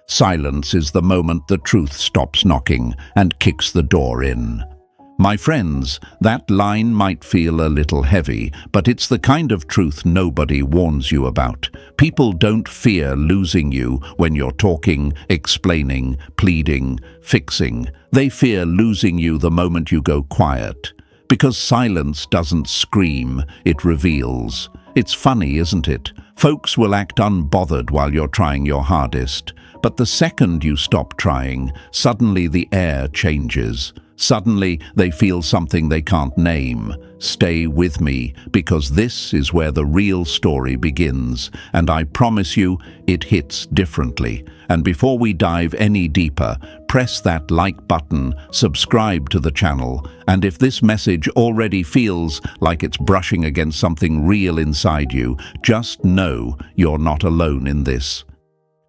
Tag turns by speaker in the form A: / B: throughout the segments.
A: Silence is the moment the truth stops knocking and kicks the door in. My friends, that line might feel a little heavy, but it's the kind of truth nobody warns you about. People don't fear losing you when you're talking, explaining, pleading, fixing. They fear losing you the moment you go quiet. Because silence doesn't scream, it reveals. It's funny, isn't it? Folks will act unbothered while you're trying your hardest. But the second you stop trying, suddenly the air changes. Suddenly, they feel something they can't name. Stay with me, because this is where the real story begins, and I promise you, it hits differently. And before we dive any deeper, press that like button, subscribe to the channel, and if this message already feels like it's brushing against something real inside you, just know you're not alone in this.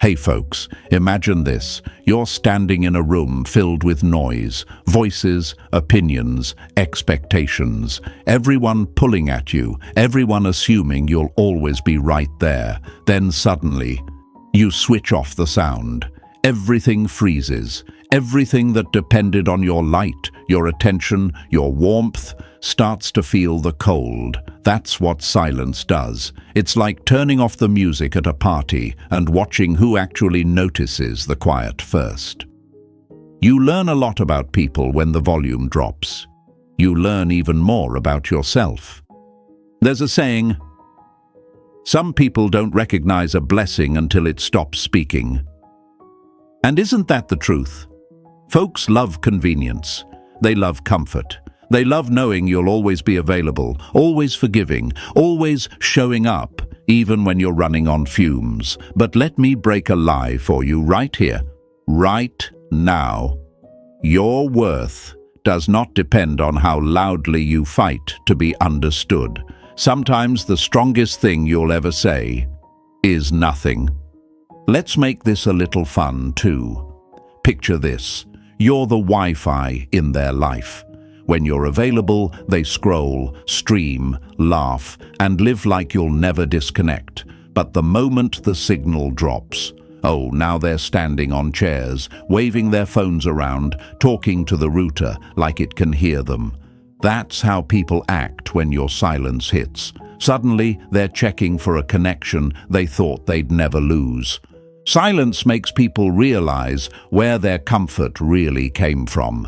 A: Hey folks, imagine this. You're standing in a room filled with noise, voices, opinions, expectations. Everyone pulling at you, everyone assuming you'll always be right there. Then suddenly, you switch off the sound. Everything freezes. Everything that depended on your light, your attention, your warmth, starts to feel the cold. That's what silence does. It's like turning off the music at a party and watching who actually notices the quiet first. You learn a lot about people when the volume drops. You learn even more about yourself. There's a saying, some people don't recognize a blessing until it stops speaking. And isn't that the truth? Folks love convenience. They love comfort. They love knowing you'll always be available, always forgiving, always showing up, even when you're running on fumes. But let me break a lie for you right here, right now. Your worth does not depend on how loudly you fight to be understood. Sometimes the strongest thing you'll ever say is nothing. Let's make this a little fun too. Picture this. You're the Wi-Fi in their life. When you're available, they scroll, stream, laugh, and live like you'll never disconnect. But the moment the signal drops, oh, now they're standing on chairs, waving their phones around, talking to the router like it can hear them. That's how people act when your silence hits. Suddenly, they're checking for a connection they thought they'd never lose. Silence makes people realize where their comfort really came from.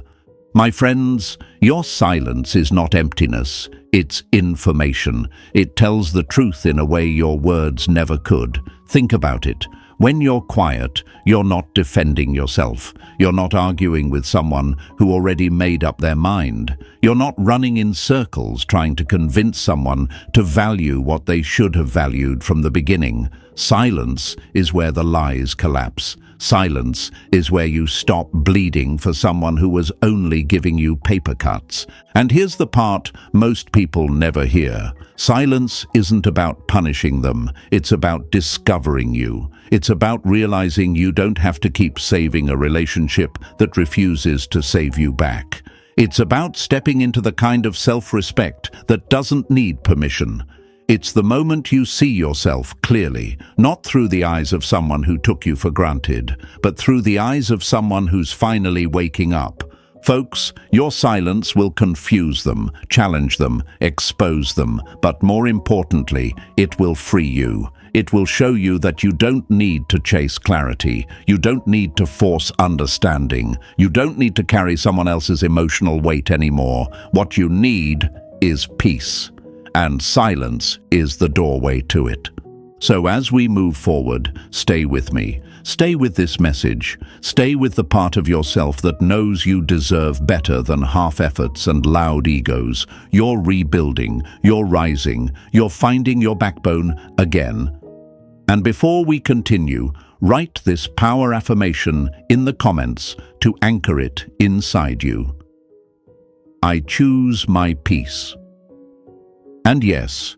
A: My friends, your silence is not emptiness, it's information. It tells the truth in a way your words never could. Think about it. When you're quiet, you're not defending yourself. You're not arguing with someone who already made up their mind. You're not running in circles trying to convince someone to value what they should have valued from the beginning. Silence is where the lies collapse. Silence is where you stop bleeding for someone who was only giving you paper cuts. And here's the part most people never hear. Silence isn't about punishing them. It's about discovering you. It's about realizing you don't have to keep saving a relationship that refuses to save you back. It's about stepping into the kind of self-respect that doesn't need permission. It's the moment you see yourself clearly, not through the eyes of someone who took you for granted, but through the eyes of someone who's finally waking up. Folks, your silence will confuse them, challenge them, expose them, but more importantly, it will free you. It will show you that you don't need to chase clarity. You don't need to force understanding. You don't need to carry someone else's emotional weight anymore. What you need is peace. And silence is the doorway to it. So as we move forward, stay with me. Stay with this message. Stay with the part of yourself that knows you deserve better than half efforts and loud egos. You're rebuilding, you're rising, you're finding your backbone again. And before we continue, write this power affirmation in the comments to anchor it inside you. I choose my peace. And yes,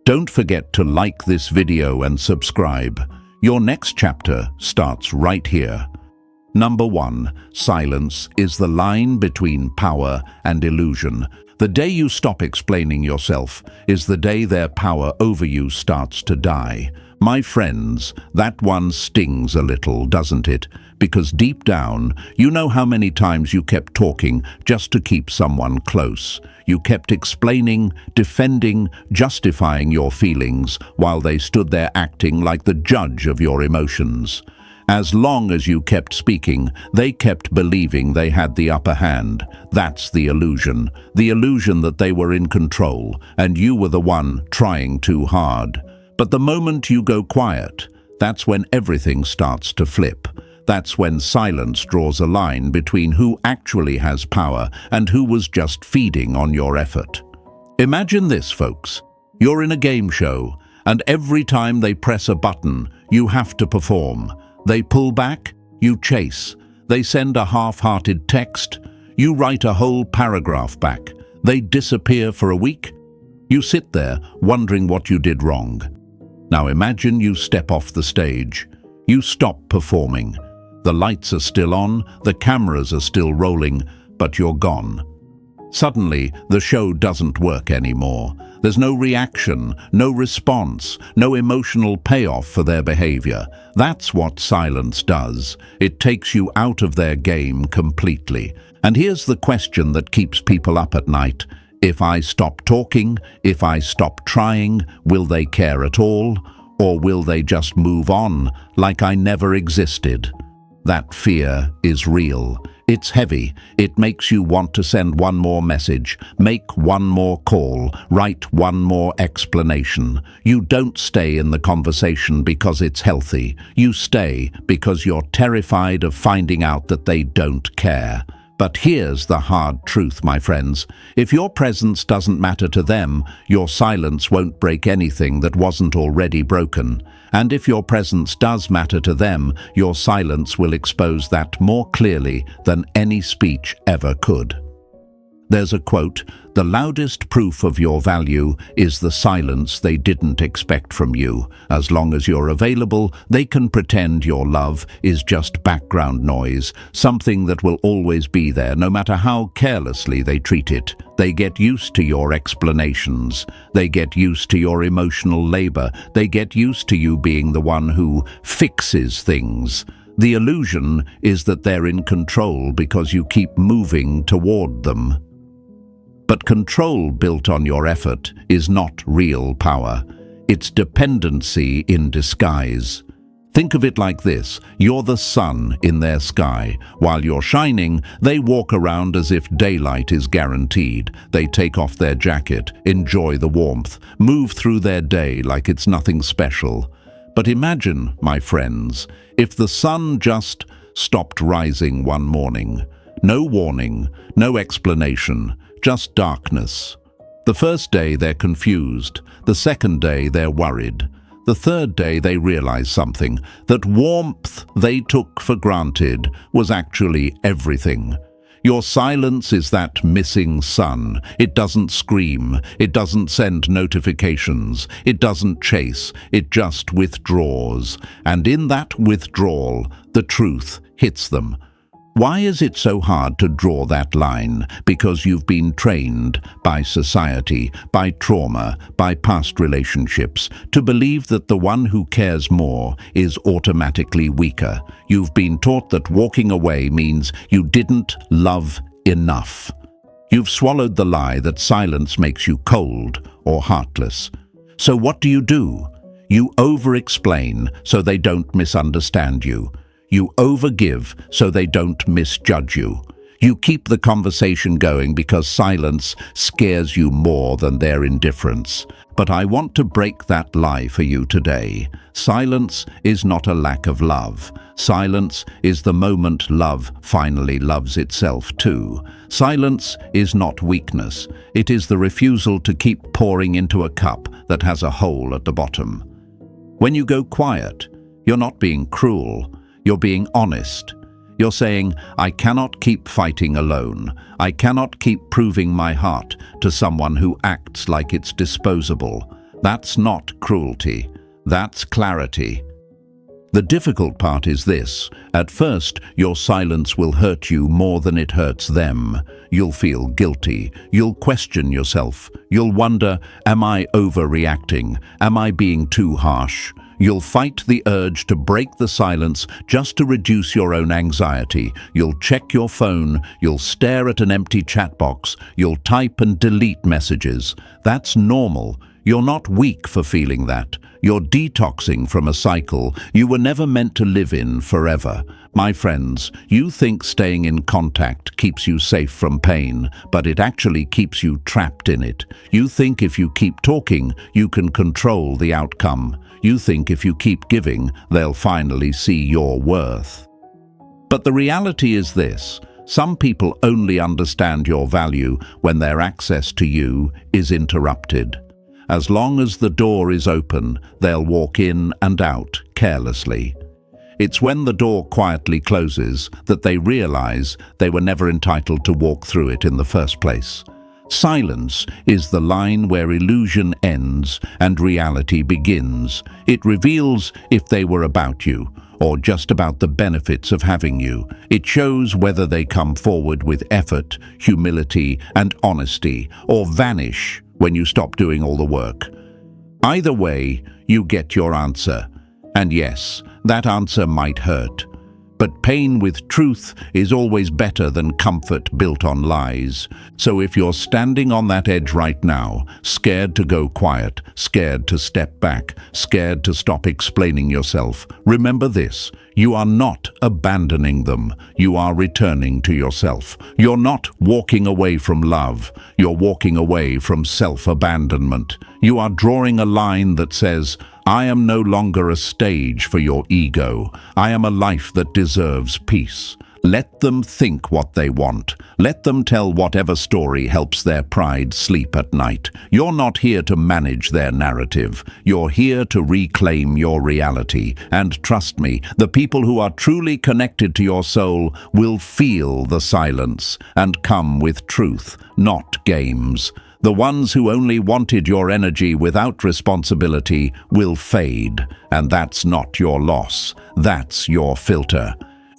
A: don't forget to like this video and subscribe. Your next chapter starts right here. Number 1, silence is the line between power and illusion. The day you stop explaining yourself is the day their power over you starts to die. My friends, that one stings a little, doesn't it? Because deep down, you know how many times you kept talking just to keep someone close. You kept explaining, defending, justifying your feelings while they stood there acting like the judge of your emotions. As long as you kept speaking, they kept believing they had the upper hand. That's the illusion that they were in control, and you were the one trying too hard. But the moment you go quiet, that's when everything starts to flip. That's when silence draws a line between who actually has power and who was just feeding on your effort. Imagine this, folks. You're in a game show, and every time they press a button, you have to perform. They pull back, you chase. They send a half-hearted text, you write a whole paragraph back. They disappear for a week. You sit there wondering what you did wrong. Now imagine you step off the stage. You stop performing. The lights are still on, the cameras are still rolling, but you're gone. Suddenly, the show doesn't work anymore. There's no reaction, no response, no emotional payoff for their behavior. That's what silence does. It takes you out of their game completely. And here's the question that keeps people up at night. If I stop talking, if I stop trying, will they care at all? Or will they just move on like I never existed? That fear is real. It's heavy. It makes you want to send one more message, make one more call, write one more explanation. You don't stay in the conversation because it's healthy. You stay because you're terrified of finding out that they don't care. But here's the hard truth, my friends. If your presence doesn't matter to them, your silence won't break anything that wasn't already broken. And if your presence does matter to them, your silence will expose that more clearly than any speech ever could. There's a quote, "The loudest proof of your value is the silence they didn't expect from you. As long as you're available, they can pretend your love is just background noise, something that will always be there no matter how carelessly they treat it. They get used to your explanations. They get used to your emotional labor. They get used to you being the one who fixes things. The illusion is that they're in control because you keep moving toward them. But control built on your effort is not real power. It's dependency in disguise. Think of it like this. You're the sun in their sky. While you're shining, they walk around as if daylight is guaranteed. They take off their jacket, enjoy the warmth, move through their day like it's nothing special. But imagine, my friends, if the sun just stopped rising one morning. No warning, no explanation, just darkness. The first day they're confused. The second day they're worried. The third day they realize something, that warmth they took for granted was actually everything. Your silence is that missing sun. It doesn't scream. It doesn't send notifications. It doesn't chase. It just withdraws. And in that withdrawal, the truth hits them. Why is it so hard to draw that line? Because you've been trained by society, by trauma, by past relationships, to believe that the one who cares more is automatically weaker. You've been taught that walking away means you didn't love enough. You've swallowed the lie that silence makes you cold or heartless. So what do? You over-explain so they don't misunderstand you. You overgive so they don't misjudge you. You keep the conversation going because silence scares you more than their indifference. But I want to break that lie for you today. Silence is not a lack of love. Silence is the moment love finally loves itself too. Silence is not weakness. It is the refusal to keep pouring into a cup that has a hole at the bottom. When you go quiet, you're not being cruel. You're being honest. You're saying, I cannot keep fighting alone. I cannot keep proving my heart to someone who acts like it's disposable. That's not cruelty. That's clarity. The difficult part is this. At first, your silence will hurt you more than it hurts them. You'll feel guilty. You'll question yourself. You'll wonder, am I overreacting? Am I being too harsh? You'll fight the urge to break the silence just to reduce your own anxiety. You'll check your phone, you'll stare at an empty chat box, you'll type and delete messages. That's normal. You're not weak for feeling that. You're detoxing from a cycle you were never meant to live in forever. My friends, you think staying in contact keeps you safe from pain, but it actually keeps you trapped in it. You think if you keep talking, you can control the outcome. You think if you keep giving, they'll finally see your worth. But the reality is this: some people only understand your value when their access to you is interrupted. As long as the door is open, they'll walk in and out carelessly. It's when the door quietly closes that they realize they were never entitled to walk through it in the first place. Silence is the line where illusion ends and reality begins. It reveals if they were about you, or just about the benefits of having you. It shows whether they come forward with effort, humility, and honesty, or vanish when you stop doing all the work. Either way, you get your answer. And yes, that answer might hurt. But pain with truth is always better than comfort built on lies. So if you're standing on that edge right now, scared to go quiet, scared to step back, scared to stop explaining yourself, remember this: you are not abandoning them. You are returning to yourself. You're not walking away from love. You're walking away from self-abandonment. You are drawing a line that says, I am no longer a stage for your ego. I am a life that deserves peace. Let them think what they want. Let them tell whatever story helps their pride sleep at night. You're not here to manage their narrative. You're here to reclaim your reality. And trust me, the people who are truly connected to your soul will feel the silence and come with truth, not games. The ones who only wanted your energy without responsibility will fade, and that's not your loss. That's your filter.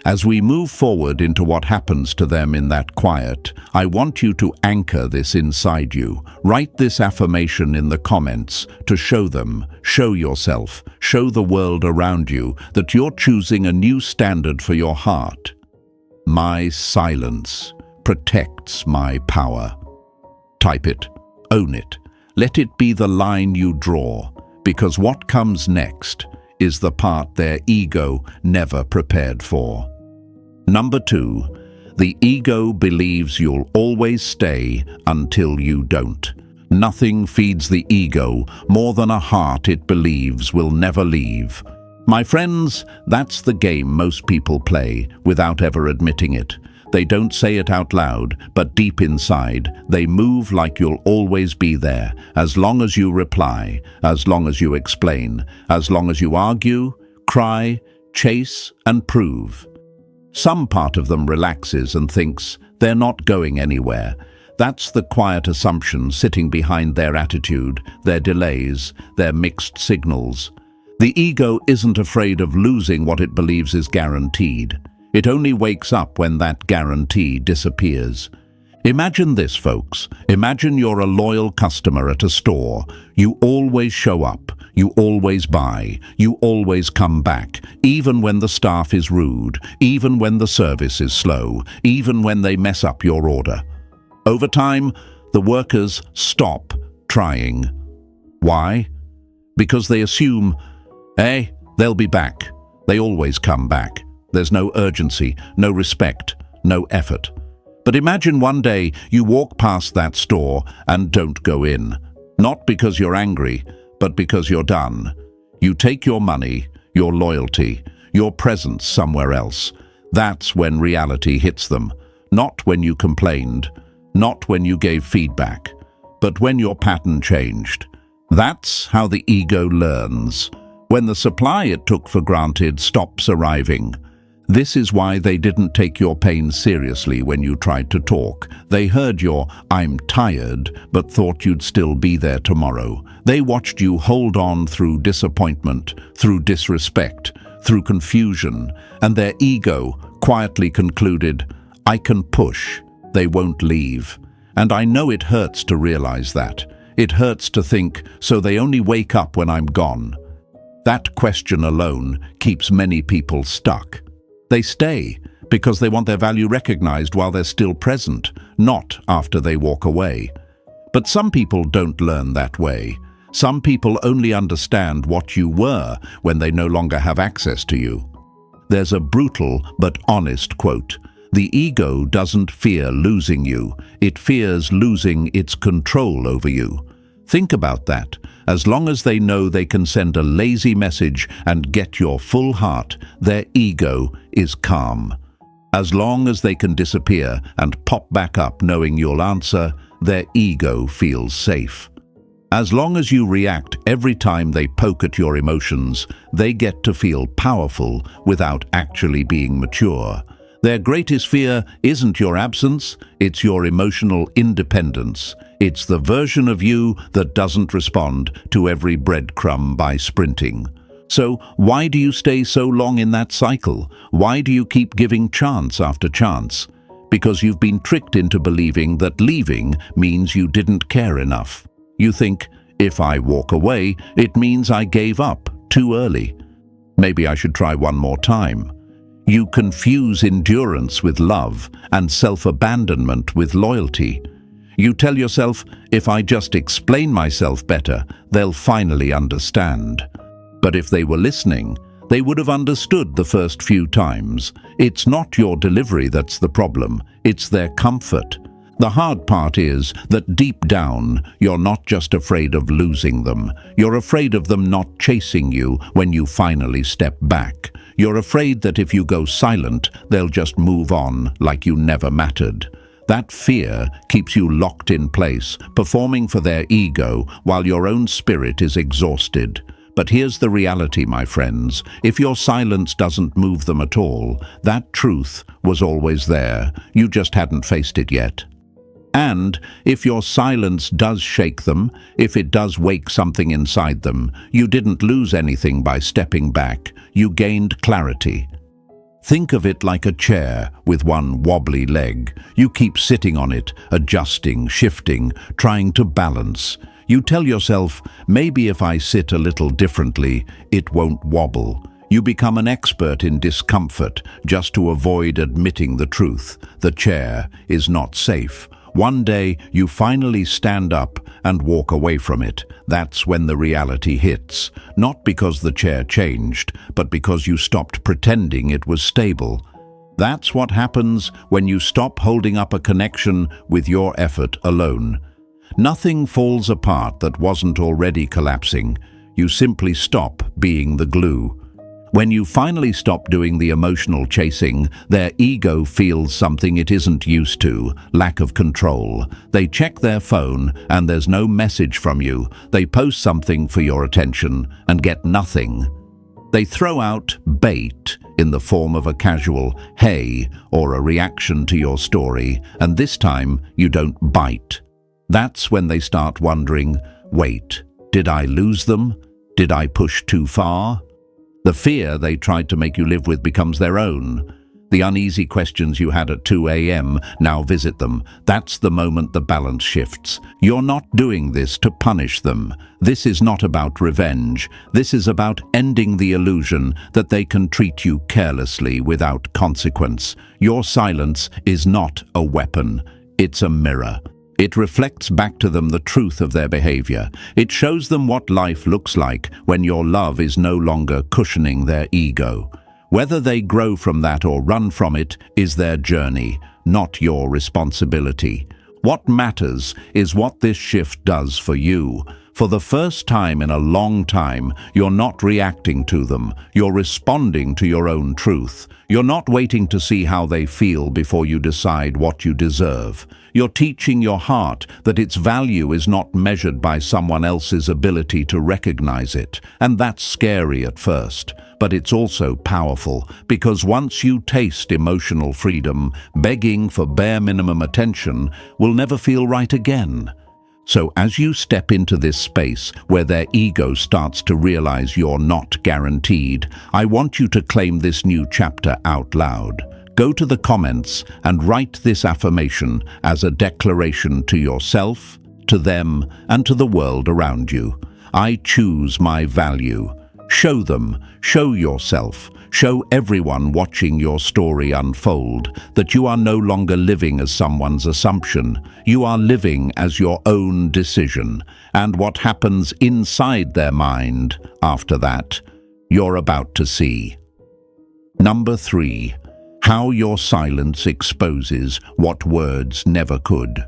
A: As we move forward into what happens to them in that quiet, I want you to anchor this inside you. Write this affirmation in the comments to show them, show yourself, show the world around you that you're choosing a new standard for your heart. My silence protects my power. Type it, own it, let it be the line you draw, because what comes next is the part their ego never prepared for. Number 2, the ego believes you'll always stay until you don't. Nothing feeds the ego more than a heart it believes will never leave. My friends, that's the game most people play without ever admitting it. They don't say it out loud, but deep inside, they move like you'll always be there, as long as you reply, as long as you explain, as long as you argue, cry, chase, and prove. Some part of them relaxes and thinks they're not going anywhere. That's the quiet assumption sitting behind their attitude, their delays, their mixed signals. The ego isn't afraid of losing what it believes is guaranteed. It only wakes up when that guarantee disappears. Imagine this, folks. Imagine you're a loyal customer at a store. You always show up. You always buy. You always come back, even when the staff is rude, even when the service is slow, even when they mess up your order. Over time, the workers stop trying. Why? Because they assume, they'll be back. They always come back. There's no urgency, no respect, no effort. But imagine one day you walk past that store and don't go in. Not because you're angry, but because you're done. You take your money, your loyalty, your presence somewhere else. That's when reality hits them. Not when you complained, not when you gave feedback, but when your pattern changed. That's how the ego learns. When the supply it took for granted stops arriving. This is why they didn't take your pain seriously when you tried to talk. They heard your "I'm tired," but thought you'd still be there tomorrow. They watched you hold on through disappointment, through disrespect, through confusion, and their ego quietly concluded, I can push, they won't leave. And I know it hurts to realize that. It hurts to think, so they only wake up when I'm gone. That question alone keeps many people stuck. They stay because they want their value recognized while they're still present, not after they walk away. But some people don't learn that way. Some people only understand what you were when they no longer have access to you. There's a brutal but honest quote. The ego doesn't fear losing you. It fears losing its control over you. Think about that. As long as they know they can send a lazy message and get your full heart, their ego is calm. As long as they can disappear and pop back up knowing you'll answer, their ego feels safe. As long as you react every time they poke at your emotions, they get to feel powerful without actually being mature. Their greatest fear isn't your absence, it's your emotional independence. It's the version of you that doesn't respond to every breadcrumb by sprinting. So why do you stay so long in that cycle? Why do you keep giving chance after chance? Because you've been tricked into believing that leaving means you didn't care enough. You think, if I walk away, it means I gave up too early. Maybe I should try one more time. You confuse endurance with love and self-abandonment with loyalty. You tell yourself, if I just explain myself better, they'll finally understand. But if they were listening, they would have understood the first few times. It's not your delivery that's the problem, it's their comfort. The hard part is that deep down, you're not just afraid of losing them. You're afraid of them not chasing you when you finally step back. You're afraid that if you go silent, they'll just move on like you never mattered. That fear keeps you locked in place, performing for their ego while your own spirit is exhausted. But here's the reality, my friends. If your silence doesn't move them at all, that truth was always there. You just hadn't faced it yet. And if your silence does shake them, if it does wake something inside them, you didn't lose anything by stepping back. You gained clarity. Think of it like a chair with one wobbly leg. You keep sitting on it, adjusting, shifting, trying to balance. You tell yourself, maybe if I sit a little differently, it won't wobble. You become an expert in discomfort just to avoid admitting the truth. The chair is not safe. One day, you finally stand up and walk away from it. That's when the reality hits. Not because the chair changed, but because you stopped pretending it was stable. That's what happens when you stop holding up a connection with your effort alone. Nothing falls apart that wasn't already collapsing. You simply stop being the glue. When you finally stop doing the emotional chasing, their ego feels something it isn't used to, lack of control. They check their phone and there's no message from you. They post something for your attention and get nothing. They throw out bait in the form of a casual "hey" or a reaction to your story, and this time you don't bite. That's when they start wondering, wait, did I lose them? Did I push too far? The fear they tried to make you live with becomes their own. The uneasy questions you had at 2 a.m. now visit them. That's the moment the balance shifts. You're not doing this to punish them. This is not about revenge. This is about ending the illusion that they can treat you carelessly without consequence. Your silence is not a weapon. It's a mirror. It reflects back to them the truth of their behavior. It shows them what life looks like when your love is no longer cushioning their ego. Whether they grow from that or run from it is their journey, not your responsibility. What matters is what this shift does for you. For the first time in a long time, you're not reacting to them. You're responding to your own truth. You're not waiting to see how they feel before you decide what you deserve. You're teaching your heart that its value is not measured by someone else's ability to recognize it. And that's scary at first. But it's also powerful, because once you taste emotional freedom, begging for bare minimum attention will never feel right again. So as you step into this space where their ego starts to realize you're not guaranteed, I want you to claim this new chapter out loud. Go to the comments and write this affirmation as a declaration to yourself, to them, and to the world around you. I choose my value. Show them, show yourself, show everyone watching your story unfold that you are no longer living as someone's assumption. You are living as your own decision, and what happens inside their mind after that, you're about to see. Number 3. How your silence exposes what words never could.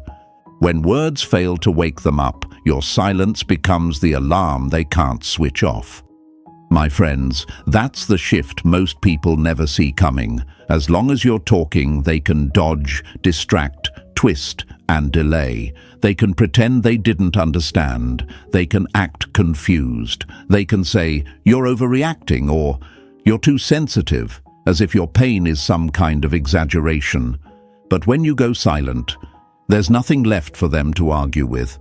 A: When words fail to wake them up, your silence becomes the alarm they can't switch off. My friends, that's the shift most people never see coming. As long as you're talking, they can dodge, distract, twist, and delay. They can pretend they didn't understand. They can act confused. They can say, "You're overreacting," or "You're too sensitive," as if your pain is some kind of exaggeration. But when you go silent, there's nothing left for them to argue with.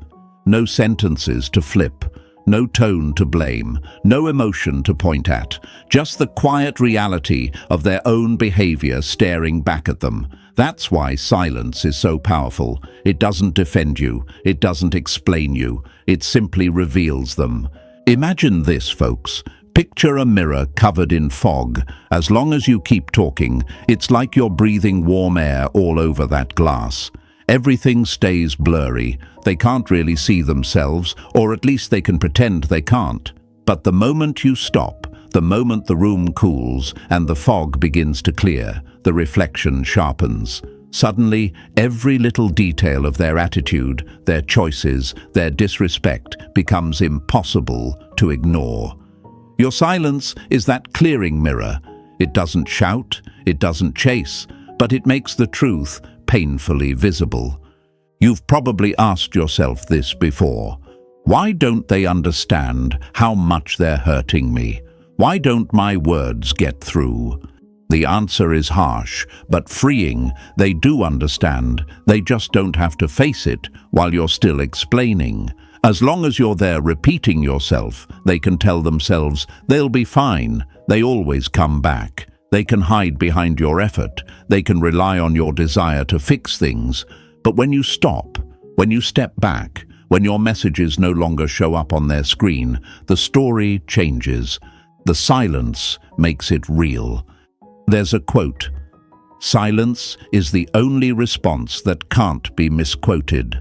A: No sentences to flip. No tone to blame, no emotion to point at, just the quiet reality of their own behavior staring back at them. That's why silence is so powerful. It doesn't defend you, it doesn't explain you, it simply reveals them. Imagine this, folks. Picture a mirror covered in fog. As long as you keep talking, it's like you're breathing warm air all over that glass. Everything stays blurry. They can't really see themselves, or at least they can pretend they can't. But the moment you stop, the moment the room cools and the fog begins to clear, the reflection sharpens. Suddenly, every little detail of their attitude, their choices, their disrespect becomes impossible to ignore. Your silence is that clearing mirror. It doesn't shout, it doesn't chase, but it makes the truth painfully visible. You've probably asked yourself this before. Why don't they understand how much they're hurting me? Why don't my words get through? The answer is harsh, but freeing. They do understand. They just don't have to face it while you're still explaining. As long as you're there repeating yourself, they can tell themselves they'll be fine. They always come back. They can hide behind your effort. They can rely on your desire to fix things. But when you stop, when you step back, when your messages no longer show up on their screen, the story changes. The silence makes it real. There's a quote, "Silence is the only response that can't be misquoted."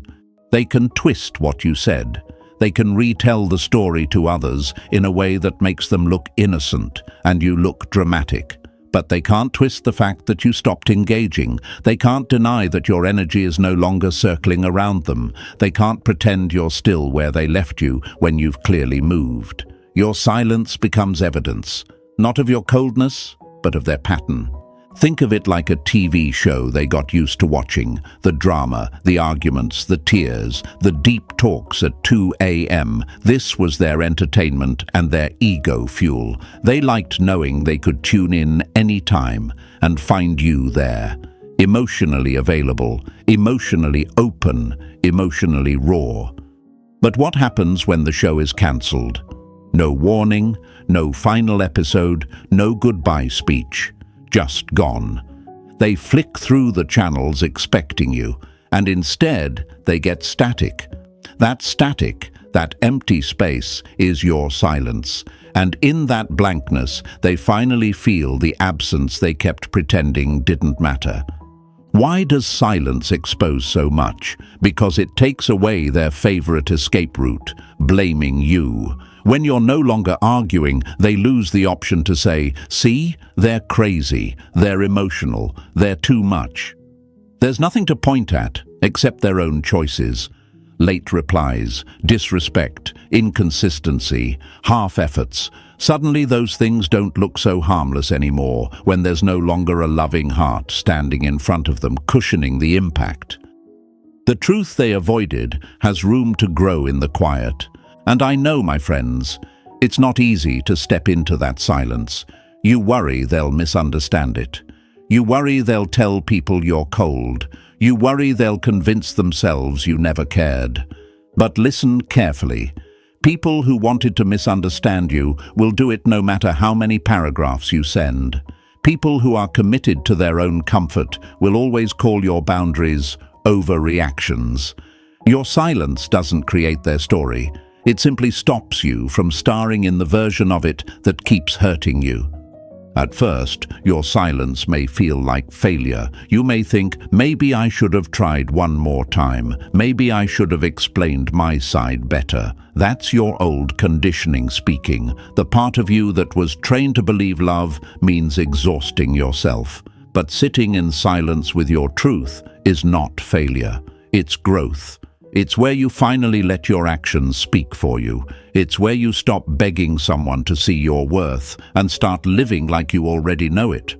A: They can twist what you said. They can retell the story to others in a way that makes them look innocent and you look dramatic. But they can't twist the fact that you stopped engaging. They can't deny that your energy is no longer circling around them. They can't pretend you're still where they left you when you've clearly moved. Your silence becomes evidence, not of your coldness, but of their pattern. Think of it like a TV show they got used to watching. The drama, the arguments, the tears, the deep talks at 2 a.m. This was their entertainment and their ego fuel. They liked knowing they could tune in anytime and find you there. Emotionally available, emotionally open, emotionally raw. But what happens when the show is cancelled? No warning, no final episode, no goodbye speech. Just gone. They flick through the channels expecting you, and instead they get static. That static, that empty space, is your silence. And in that blankness, they finally feel the absence they kept pretending didn't matter. Why does silence expose so much? Because it takes away their favorite escape route, blaming you. When you're no longer arguing, they lose the option to say, "See, they're crazy, they're emotional, they're too much." There's nothing to point at except their own choices. Late replies, disrespect, inconsistency, half-efforts. Suddenly those things don't look so harmless anymore when there's no longer a loving heart standing in front of them, cushioning the impact. The truth they avoided has room to grow in the quiet. And I know, my friends, it's not easy to step into that silence. You worry they'll misunderstand it. You worry they'll tell people you're cold. You worry they'll convince themselves you never cared. But listen carefully. People who wanted to misunderstand you will do it no matter how many paragraphs you send. People who are committed to their own comfort will always call your boundaries overreactions. Your silence doesn't create their story. It simply stops you from starring in the version of it that keeps hurting you. At first, your silence may feel like failure. You may think, maybe I should have tried one more time. Maybe I should have explained my side better. That's your old conditioning speaking, the part of you that was trained to believe love means exhausting yourself. But sitting in silence with your truth is not failure. It's growth. It's where you finally let your actions speak for you. It's where you stop begging someone to see your worth and start living like you already know it.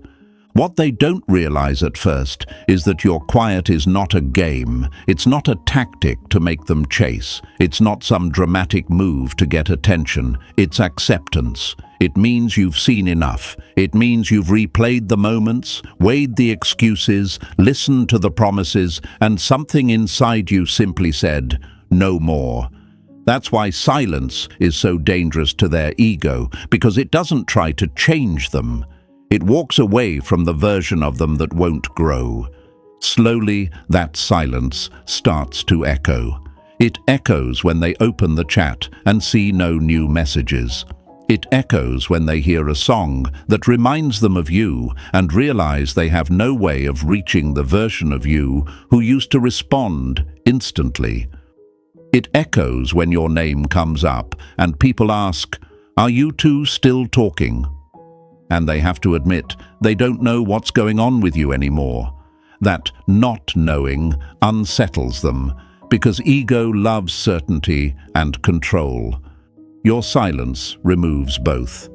A: What they don't realize at first is that your quiet is not a game. It's not a tactic to make them chase. It's not some dramatic move to get attention. It's acceptance. It means you've seen enough. It means you've replayed the moments, weighed the excuses, listened to the promises, and something inside you simply said, no more. That's why silence is so dangerous to their ego, because it doesn't try to change them. It walks away from the version of them that won't grow. Slowly, that silence starts to echo. It echoes when they open the chat and see no new messages. It echoes when they hear a song that reminds them of you and realize they have no way of reaching the version of you who used to respond instantly. It echoes when your name comes up and people ask, "Are you two still talking?" And they have to admit they don't know what's going on with you anymore. That not knowing unsettles them because ego loves certainty and control. Your silence removes both.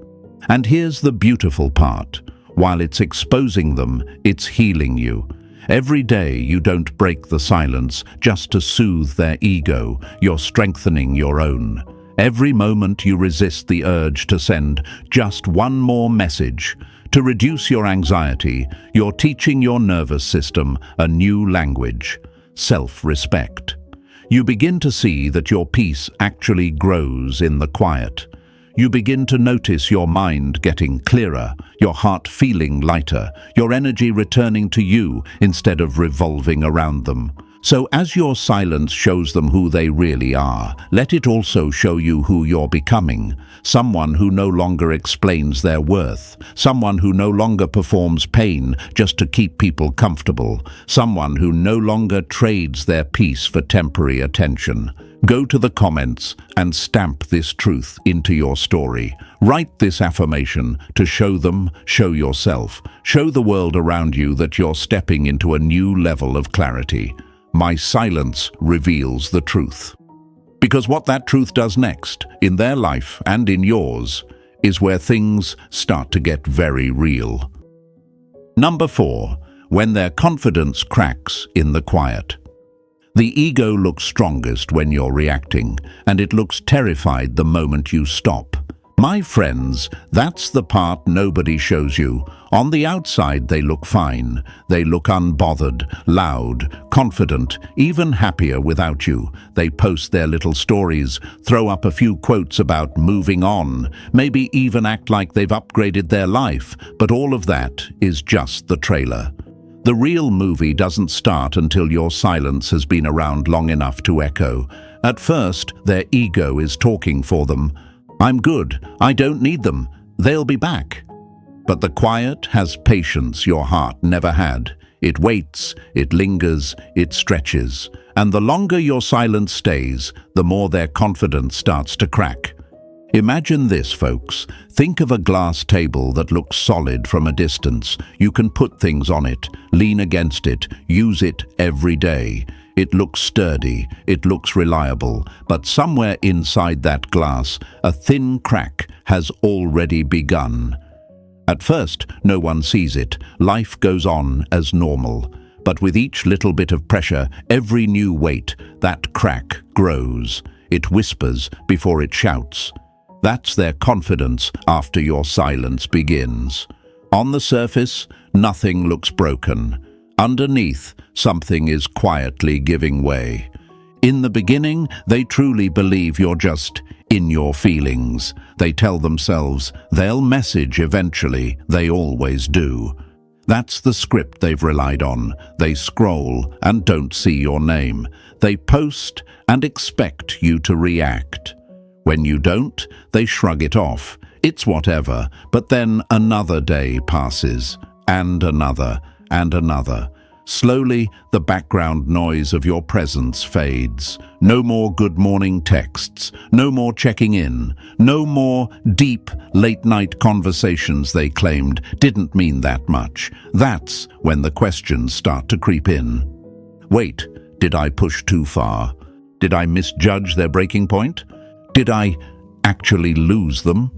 A: And here's the beautiful part. While it's exposing them, it's healing you. Every day you don't break the silence just to soothe their ego. You're strengthening your own. Every moment you resist the urge to send just one more message. To reduce your anxiety, you're teaching your nervous system a new language, self-respect. You begin to see that your peace actually grows in the quiet. You begin to notice your mind getting clearer, your heart feeling lighter, your energy returning to you instead of revolving around them. So as your silence shows them who they really are, let it also show you who you're becoming. Someone who no longer explains their worth. Someone who no longer performs pain just to keep people comfortable. Someone who no longer trades their peace for temporary attention. Go to the comments and stamp this truth into your story. Write this affirmation to show them, show yourself, show the world around you that you're stepping into a new level of clarity. My silence reveals the truth. Because what that truth does next, in their life and in yours, is where things start to get very real. Number 4, when their confidence cracks in the quiet. The ego looks strongest when you're reacting, and it looks terrified the moment you stop. My friends, that's the part nobody shows you. On the outside, they look fine. They look unbothered, loud, confident, even happier without you. They post their little stories, throw up a few quotes about moving on, maybe even act like they've upgraded their life, but all of that is just the trailer. The real movie doesn't start until your silence has been around long enough to echo. At first, their ego is talking for them. I'm good, I don't need them, they'll be back. But the quiet has patience your heart never had. It waits, it lingers, it stretches. And the longer your silence stays, the more their confidence starts to crack. Imagine this, folks. Think of a glass table that looks solid from a distance. You can put things on it, lean against it, use it every day. It looks sturdy, it looks reliable, but somewhere inside that glass, a thin crack has already begun. At first, no one sees it. Life goes on as normal. But with each little bit of pressure, every new weight, that crack grows. It whispers before it shouts. That's their confidence after your silence begins. On the surface, nothing looks broken. Underneath, something is quietly giving way. In the beginning, they truly believe you're just in your feelings. They tell themselves they'll message eventually. They always do. That's the script they've relied on. They scroll and don't see your name. They post and expect you to react. When you don't, they shrug it off. It's whatever, but then another day passes, and another, and another. Slowly, the background noise of your presence fades. No more good morning texts, no more checking in, no more deep, late-night conversations they claimed didn't mean that much. That's when the questions start to creep in. Wait, did I push too far? Did I misjudge their breaking point? Did I actually lose them?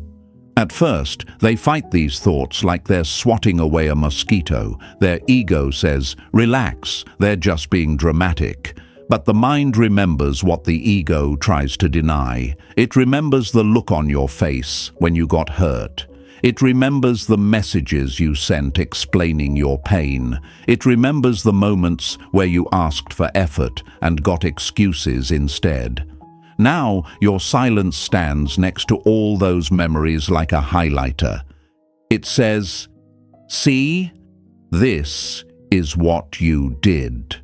A: At first, they fight these thoughts like they're swatting away a mosquito. Their ego says, relax, they're just being dramatic. But the mind remembers what the ego tries to deny. It remembers the look on your face when you got hurt. It remembers the messages you sent explaining your pain. It remembers the moments where you asked for effort and got excuses instead. Now your silence stands next to all those memories like a highlighter. It says, "See, this is what you did."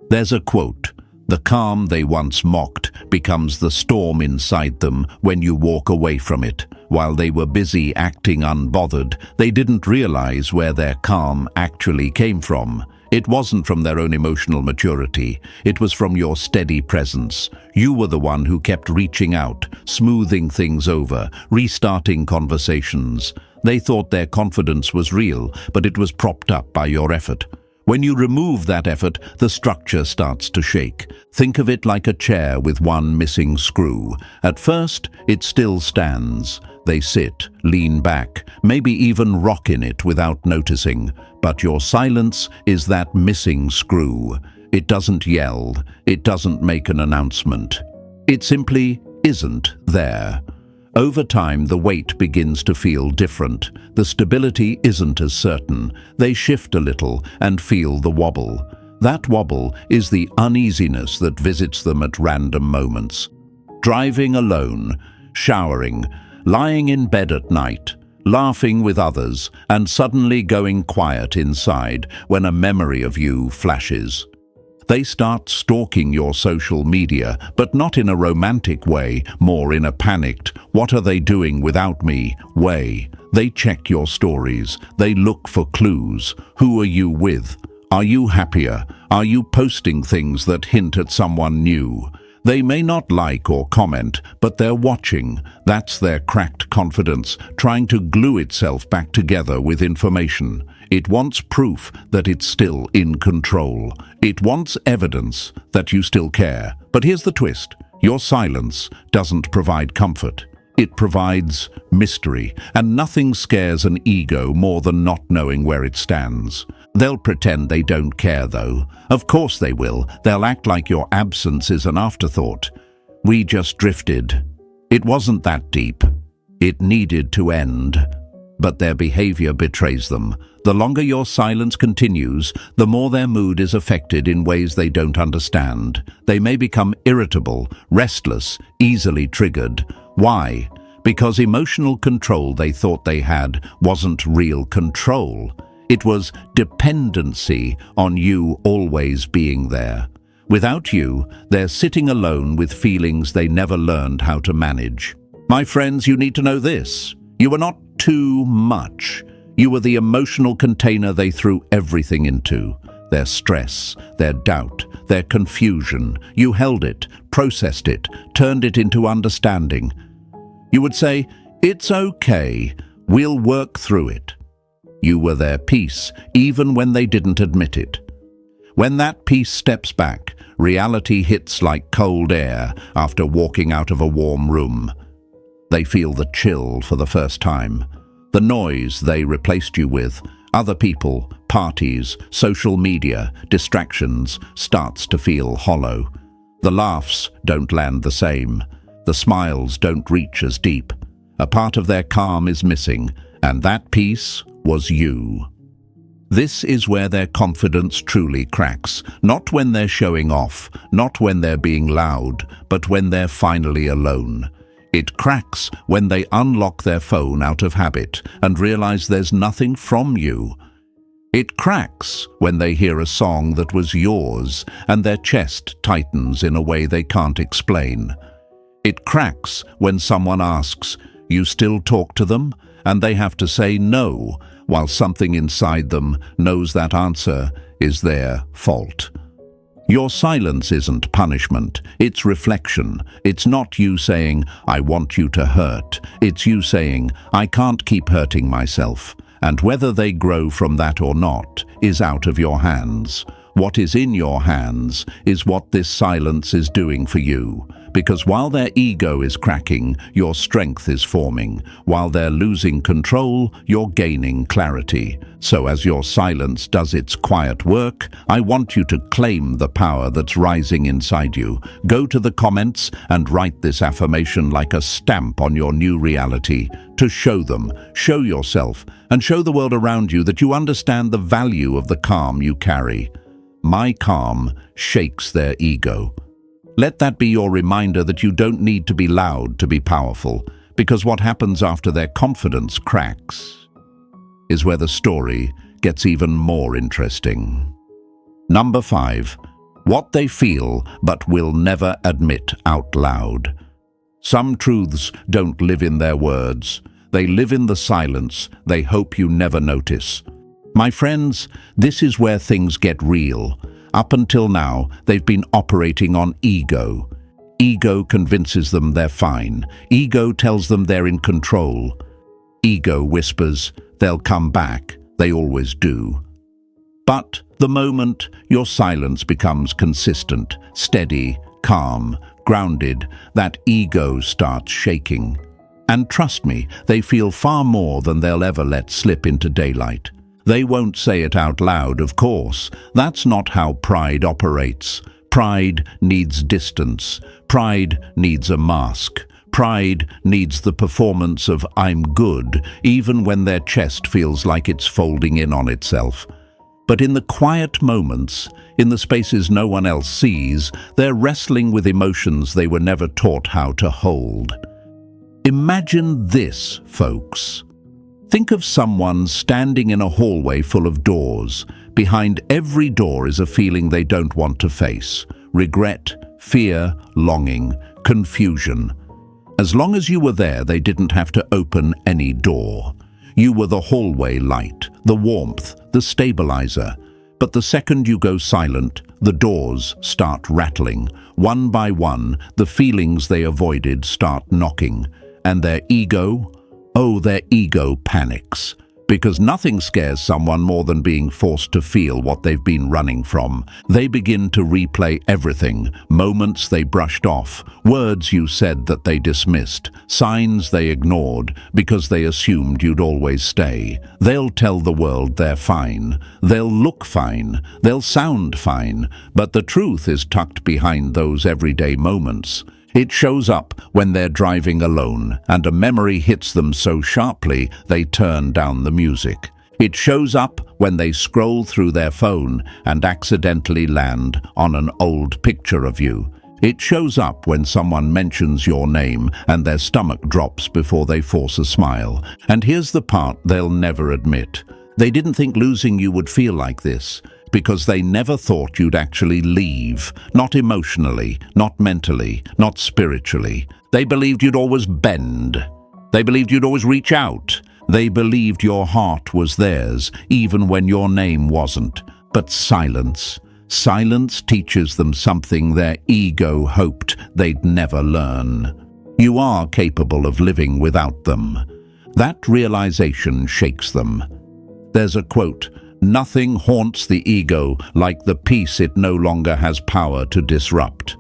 A: There's a quote, "The calm they once mocked becomes the storm inside them when you walk away from it." While they were busy acting unbothered, they didn't realize where their calm actually came from. It wasn't from their own emotional maturity. It was from your steady presence. You were the one who kept reaching out, smoothing things over, restarting conversations. They thought their confidence was real, but it was propped up by your effort. When you remove that effort, the structure starts to shake. Think of it like a chair with one missing screw. At first, it still stands. They sit, lean back, maybe even rock in it without noticing. But your silence is that missing screw. It doesn't yell. It doesn't make an announcement. It simply isn't there. Over time, the weight begins to feel different. The stability isn't as certain. They shift a little and feel the wobble. That wobble is the uneasiness that visits them at random moments. Driving alone, showering, lying in bed at night, laughing with others, and suddenly going quiet inside when a memory of you flashes. They start stalking your social media, but not in a romantic way, more in a panicked, "what are they doing without me?" way. They check your stories. They look for clues. Who are you with? Are you happier? Are you posting things that hint at someone new? They may not like or comment, but they're watching. That's their cracked confidence, trying to glue itself back together with information. It wants proof that it's still in control. It wants evidence that you still care. But here's the twist. Your silence doesn't provide comfort. It provides mystery, and nothing scares an ego more than not knowing where it stands. They'll pretend they don't care, though. Of course they will. They'll act like your absence is an afterthought. We just drifted. It wasn't that deep. It needed to end. But their behavior betrays them. The longer your silence continues, the more their mood is affected in ways they don't understand. They may become irritable, restless, easily triggered. Why? Because emotional control they thought they had wasn't real control. It was dependency on you always being there. Without you, they're sitting alone with feelings they never learned how to manage. My friends, you need to know this. You were not too much. You were the emotional container they threw everything into. Their stress, their doubt, their confusion. You held it, processed it, turned it into understanding. You would say, "It's okay, we'll work through it." You were their peace, even when they didn't admit it. When that peace steps back, reality hits like cold air after walking out of a warm room. They feel the chill for the first time. The noise they replaced you with, other people, parties, social media, distractions, starts to feel hollow. The laughs don't land the same. The smiles don't reach as deep. A part of their calm is missing, and that piece was you. This is where their confidence truly cracks, not when they're showing off, not when they're being loud, but when they're finally alone. It cracks when they unlock their phone out of habit and realize there's nothing from you. It cracks when they hear a song that was yours and their chest tightens in a way they can't explain. It cracks when someone asks, "You still talk to them?" and they have to say no, while something inside them knows that answer is their fault. Your silence isn't punishment, it's reflection. It's not you saying, "I want you to hurt." It's you saying, "I can't keep hurting myself." And whether they grow from that or not is out of your hands. What is in your hands is what this silence is doing for you. Because while their ego is cracking, your strength is forming. While they're losing control, you're gaining clarity. So as your silence does its quiet work, I want you to claim the power that's rising inside you. Go to the comments and write this affirmation like a stamp on your new reality, to show them, show yourself, and show the world around you that you understand the value of the calm you carry. My calm shakes their ego. Let that be your reminder that you don't need to be loud to be powerful, because what happens after their confidence cracks is where the story gets even more interesting. Number 5. What they feel but will never admit out loud. Some truths don't live in their words. They live in the silence they hope you never notice. My friends, this is where things get real. Up until now, they've been operating on ego. Ego convinces them they're fine. Ego tells them they're in control. Ego whispers, they'll come back. They always do. But the moment your silence becomes consistent, steady, calm, grounded, that ego starts shaking. And trust me, they feel far more than they'll ever let slip into daylight. They won't say it out loud, of course. That's not how pride operates. Pride needs distance. Pride needs a mask. Pride needs the performance of "I'm good," even when their chest feels like it's folding in on itself. But in the quiet moments, in the spaces no one else sees, they're wrestling with emotions they were never taught how to hold. Imagine this, folks. Think of someone standing in a hallway full of doors. Behind every door is a feeling they don't want to face. Regret, fear, longing, confusion. As long as you were there, they didn't have to open any door. You were the hallway light, the warmth, the stabilizer. But the second you go silent, the doors start rattling. One by one, the feelings they avoided start knocking. And their ego panics. Because nothing scares someone more than being forced to feel what they've been running from. They begin to replay everything, moments they brushed off, words you said that they dismissed, signs they ignored because they assumed you'd always stay. They'll tell the world they're fine. They'll look fine. They'll sound fine. But the truth is tucked behind those everyday moments. It shows up when they're driving alone and a memory hits them so sharply they turn down the music. It shows up when they scroll through their phone and accidentally land on an old picture of you. It shows up when someone mentions your name and their stomach drops before they force a smile. And here's the part they'll never admit. They didn't think losing you would feel like this. Because they never thought you'd actually leave. Not emotionally, not mentally, not spiritually. They believed you'd always bend. They believed you'd always reach out. They believed your heart was theirs, even when your name wasn't. But silence teaches them something their ego hoped they'd never learn. You are capable of living without them. That realization shakes them. There's a quote, "Nothing haunts the ego like the peace it no longer has power to disrupt."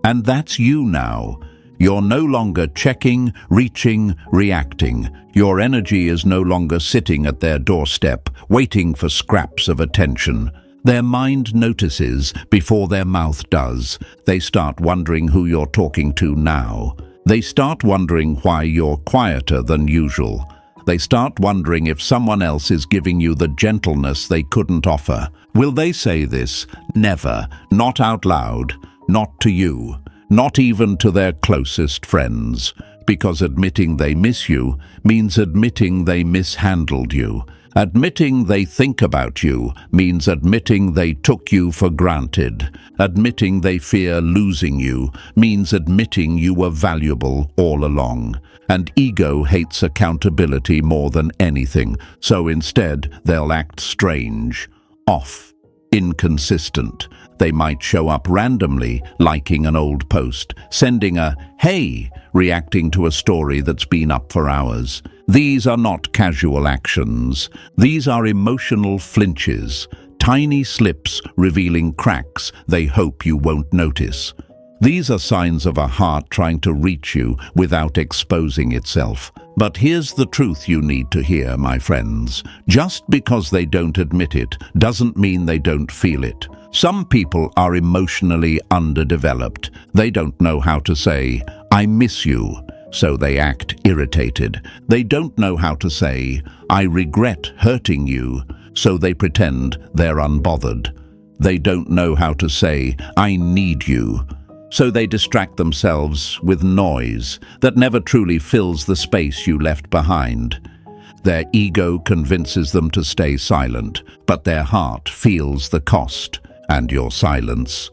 A: And that's you now. You're no longer checking, reaching, reacting. Your energy is no longer sitting at their doorstep, waiting for scraps of attention. Their mind notices before their mouth does. They start wondering who you're talking to now. They start wondering why you're quieter than usual. They start wondering if someone else is giving you the gentleness they couldn't offer. Will they say this? Never. Not out loud. Not to you. Not even to their closest friends. Because admitting they miss you means admitting they mishandled you. Admitting they think about you means admitting they took you for granted. Admitting they fear losing you means admitting you were valuable all along. And ego hates accountability more than anything, so instead they'll act strange, off, inconsistent. They might show up randomly, liking an old post, sending a "hey," reacting to a story that's been up for hours. These are not casual actions. These are emotional flinches, tiny slips revealing cracks they hope you won't notice. These are signs of a heart trying to reach you without exposing itself. But here's the truth you need to hear, my friends. Just because they don't admit it doesn't mean they don't feel it. Some people are emotionally underdeveloped. They don't know how to say, "I miss you," so they act irritated. They don't know how to say, "I regret hurting you," so they pretend they're unbothered. They don't know how to say, "I need you," so they distract themselves with noise that never truly fills the space you left behind. Their ego convinces them to stay silent, but their heart feels the cost. And your silence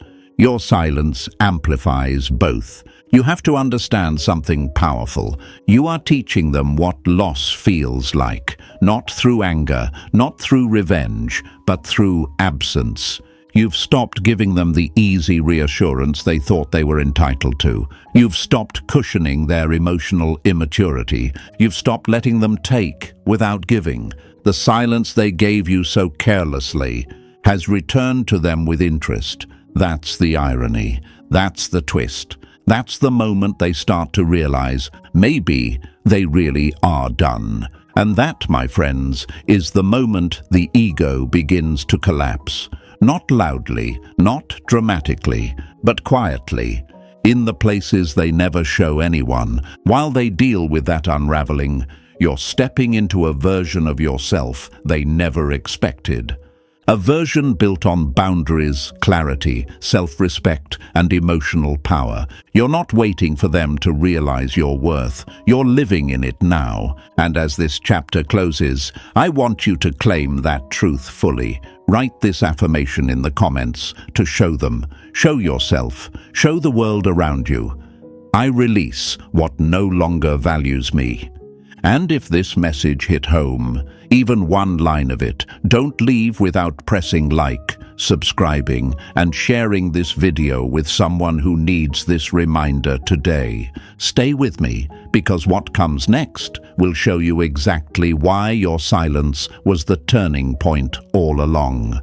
A: amplifies both. You have to understand something powerful. You are teaching them what loss feels like, not through anger, not through revenge, but through absence. You've stopped giving them the easy reassurance they thought they were entitled to. You've stopped cushioning their emotional immaturity. You've stopped letting them take without giving. The silence they gave you so carelessly has returned to them with interest. That's the irony. That's the twist. That's the moment they start to realize maybe they really are done. And that, my friends, is the moment the ego begins to collapse. Not loudly, not dramatically, but quietly, in the places they never show anyone. While they deal with that unraveling, you're stepping into a version of yourself they never expected. A version built on boundaries, clarity, self-respect, and emotional power. You're not waiting for them to realize your worth. You're living in it now. And as this chapter closes, I want you to claim that truth fully. Write this affirmation in the comments to show them. Show yourself. Show the world around you. I release what no longer values me. And if this message hit home, even one line of it, don't leave without pressing like, subscribing, and sharing this video with someone who needs this reminder today. Stay with me, because what comes next will show you exactly why your silence was the turning point all along.